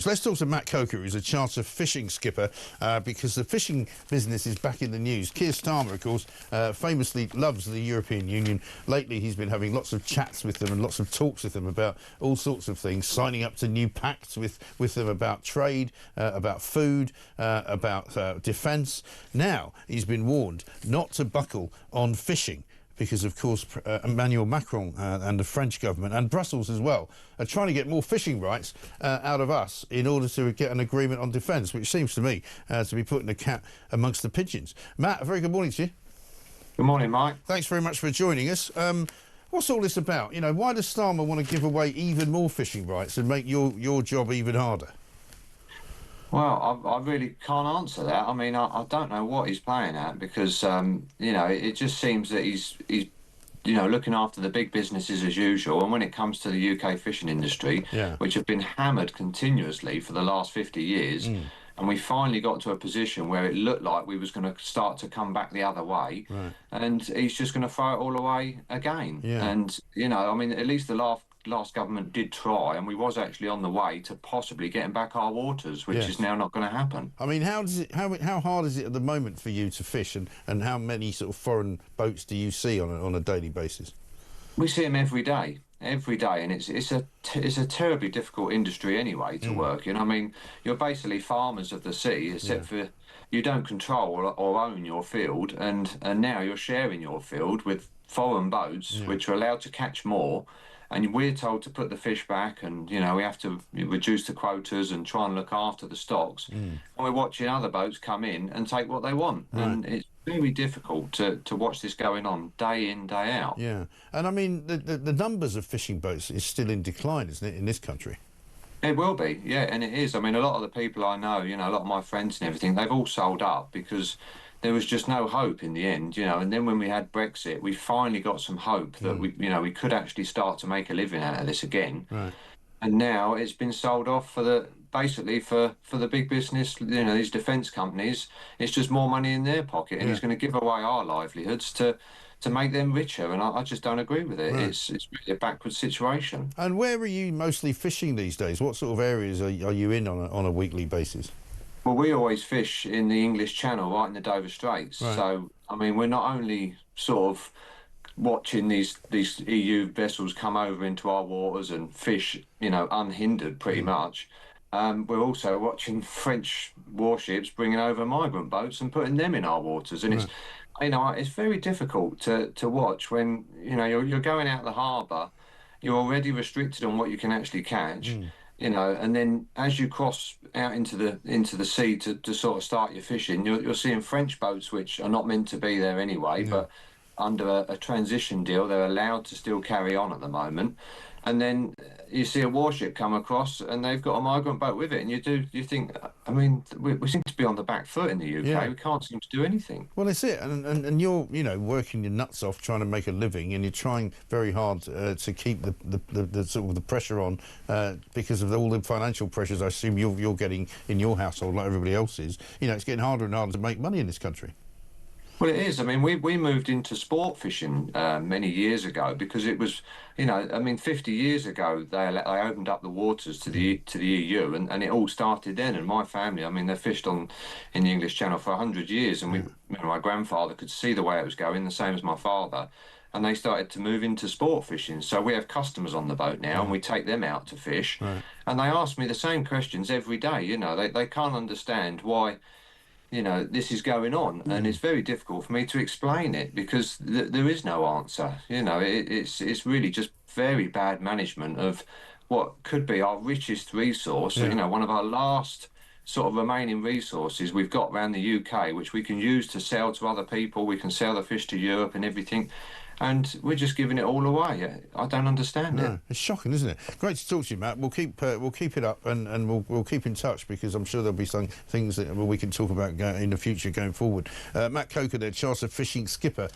So let's talk to Matt Coker, who's a charter fishing skipper, because the fishing business is back in the news. Keir Starmer, of course, famously loves the European Union. Lately, he's been having lots of chats with them and lots of talks with them about all sorts of things, signing up to new pacts with them about trade, about food, about defence. Now, he's been warned not to buckle on fishing, because, of course, Emmanuel Macron and the French government and Brussels as well are trying to get more fishing rights out of us in order to get an agreement on defence, which seems to me to be putting the cat amongst the pigeons. Matt, a very good morning to you. Good morning, Mike. Thanks very much for joining us. What's all this about? You know, why does Starmer want to give away even more fishing rights and make your job even harder? Well, I really can't answer that. I mean, I don't know what he's playing at because, you know, it just seems that he's looking after the big businesses as usual. And when it comes to the UK fishing industry, which have been hammered continuously for the last 50 years, and we finally got to a position where it looked like we was going to start to come back the other way, and he's just going to throw it all away again. And, you know, I mean, at least the last government did try, and we was actually on the way to possibly getting back our waters, which is now not going to happen. I mean, how hard is it at the moment for you to fish, and how many sort of foreign boats do you see on a daily basis? We see them every day, and it's a terribly difficult industry anyway to work in. I mean, you're basically farmers of the sea, except for you don't control or own your field, and now you're sharing your field with foreign boats which are allowed to catch more. And we're told to put the fish back, and, you know, we have to reduce the quotas and try and look after the stocks. And we're watching other boats come in and take what they want. And it's very difficult to watch this going on day in, day out. Yeah. And, I mean, the numbers of fishing boats is still in decline, isn't it, in this country? It will be, yeah, and it is. I mean, a lot of the people I know, you know, a lot of my friends and everything, they've all sold up because there was just no hope in the end, you know. And then when we had Brexit, we finally got some hope that we could actually start to make a living out of this again. And now it's been sold off for the big business, you know, these defence companies. It's just more money in their pocket, and it's going to give away our livelihoods to make them richer. And I just don't agree with it. It's really a backward situation. And where are you mostly fishing these days? What sort of areas are you in on a weekly basis? Well, we always fish in the English Channel, right in the Dover Straits. So, I mean, we're not only sort of watching these EU vessels come over into our waters and fish, you know, unhindered pretty much. We're also watching French warships bringing over migrant boats and putting them in our waters. And it's, you know, it's very difficult to watch when, you know, you're going out the harbour, you're already restricted on what you can actually catch. You know, and then as you cross out into the sea to sort of start your fishing, you're seeing French boats which are not meant to be there anyway, but under a transition deal, they're allowed to still carry on at the moment. And then you see a warship come across, and they've got a migrant boat with it, and you think, I mean, we seem to be on the back foot in the UK. We can't seem to do anything. Well, that's it, and you're, you know, working your nuts off trying to make a living, and you're trying very hard to keep the sort of the pressure on because of all the financial pressures I assume you're getting in your household, like everybody else is. You know, it's getting harder and harder to make money in this country. Well, it is. I mean, we moved into sport fishing many years ago because it was, you know, I mean, 50 years ago they opened up the waters to the EU, and it all started then. And my family, I mean, they fished in the English Channel for 100 years, and my grandfather could see the way it was going, the same as my father. And they started to move into sport fishing. So we have customers on the boat now, and we take them out to fish. And they ask me the same questions every day. You know, they can't understand why, you know, this is going on, and it's very difficult for me to explain it because there is no answer. You know, it's really just very bad management of what could be our richest resource. You know, one of our last sort of remaining resources we've got around the UK, which we can use to sell to other people. We can sell the fish to Europe and everything. And we're just giving it all away. I don't understand it. It's shocking, isn't it? Great to talk to you, Matt. We'll keep it up, and we'll keep in touch, because I'm sure there'll be some things that we can talk about in the future going forward. Matt Coker, there, charter fishing skipper